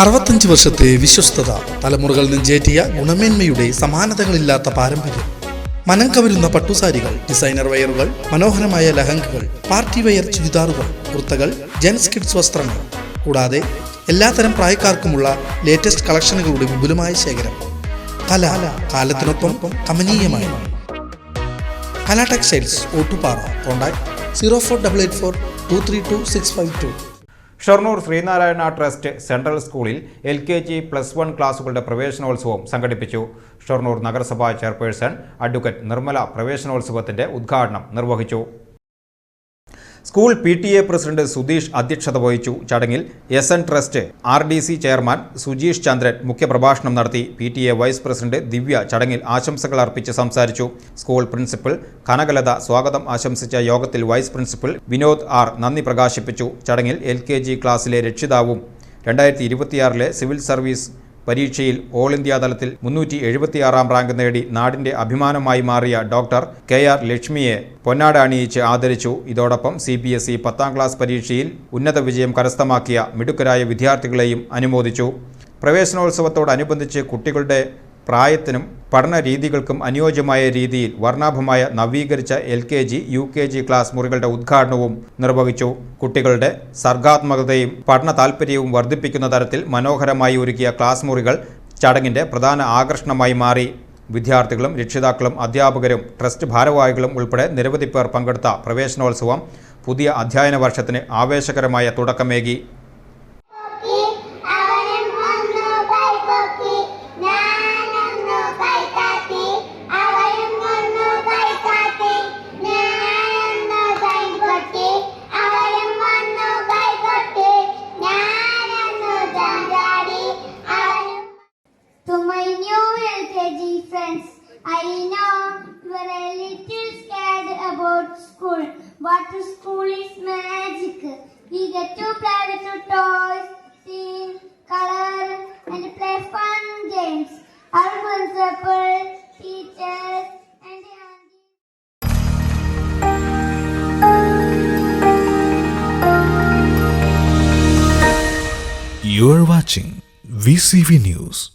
65 വർഷത്തെ വിശ്വസ്തത, തലമുറകൾ നെഞ്ചേറ്റിയ ഗുണമേന്മയുടെ സമാനതകളില്ലാത്ത പാരമ്പര്യം. മനം കവരുന്ന പട്ടുസാരികൾ, ഡിസൈനർ വെയറുകൾ, മനോഹരമായ ലഹങ്കകൾ, പാർട്ടി വെയർ ചുരിദാറുകൾ, കുർത്തകൾ, ജെൻസ് കിഡ്സ് വസ്ത്രങ്ങൾ, കൂടാതെ എല്ലാത്തരം പ്രായക്കാർക്കുമുള്ള ലേറ്റസ്റ്റ് കളക്ഷനുകളുടെ വിപുലമായ ശേഖരം. കല കാലത്തിനൊപ്പം കമനീയമായി. Kala textiles, Ottupara. Contact 04884232 Shoranur Sreenarayana trust central സ്കൂളിൽ LKG+1 ക്ലാസുകളുടെ പ്രവേശനോത്സവം സംഘടിപ്പിച്ചു. ഷൊർണൂർ നഗരസഭാ ചെയർപേഴ്സൺ അഡ്വക്കേറ്റ് നിർമ്മല പ്രവേശനോത്സവത്തിന്റെ ഉദ്ഘാടനം നിർവഹിച്ചു. സ്കൂൾ PTA പ്രസിഡന്റ് സുധീഷ് അധ്യക്ഷത വഹിച്ചു. ചടങ്ങിൽ SN trust RDC chairman Sujeesh Chandran മുഖ്യപ്രഭാഷണം നടത്തി. PTA വൈസ് പ്രസിഡന്റ് ദിവ്യ ചടങ്ങിൽ ആശംസകൾ അർപ്പിച്ച് സംസാരിച്ചു. സ്കൂൾ പ്രിൻസിപ്പൽ കനകലത സ്വാഗതം ആശംസിച്ച യോഗത്തിൽ വൈസ് പ്രിൻസിപ്പൽ വിനോദ് R നന്ദി പ്രകാശിപ്പിച്ചു. ചടങ്ങിൽ LKG ക്ലാസ്സിലെ രക്ഷിതാവും 2026 സിവിൽ സർവീസ് പരീക്ഷയിൽ ഓൾ ഇന്ത്യ തലത്തിൽ 376 റാങ്ക് നേടി നാടിന്റെ അഭിമാനമായി മാറിയ ഡോക്ടർ KR ലക്ഷ്മിയെ പൊന്നാട അണിയിച്ച് ആദരിച്ചു. ഇതോടൊപ്പം CBSE 10ാം ക്ലാസ് പരീക്ഷയിൽ ഉന്നത വിജയം കരസ്ഥമാക്കിയ മിടുക്കരായ വിദ്യാർത്ഥികളെയും അനുമോദിച്ചു. പ്രവേശനോത്സവത്തോടനുബന്ധിച്ച് കുട്ടികളുടെ പ്രായത്തിനും പഠന രീതികൾക്കും അനുയോജ്യമായ രീതിയിൽ വർണ്ണാഭമായ നവീകരിച്ച LKG, UKG ക്ലാസ് മുറികളുടെ ഉദ്ഘാടനവും നിർവഹിച്ചു. കുട്ടികളുടെ സർഗാത്മകതയും പഠന താൽപ്പര്യവും വർദ്ധിപ്പിക്കുന്ന തരത്തിൽ മനോഹരമായി ഒരുക്കിയ ക്ലാസ് മുറികൾ ചടങ്ങിന്റെ പ്രധാന ആകർഷണമായി മാറി. വിദ്യാർത്ഥികളും രക്ഷിതാക്കളും അധ്യാപകരും ട്രസ്റ്റ് ഭാരവാഹികളും ഉൾപ്പെടെ നിരവധി പേർ പങ്കെടുത്ത പ്രവേശനോത്സവം പുതിയ അധ്യയന വർഷത്തിന് ആവേശകരമായ തുടക്കമേകി. To my new LKG friends, I know you are a little scared about school, but school is magic. We get to play with your toys, sing, color, and play fun games. Our principal, teachers, and You are watching VCV News.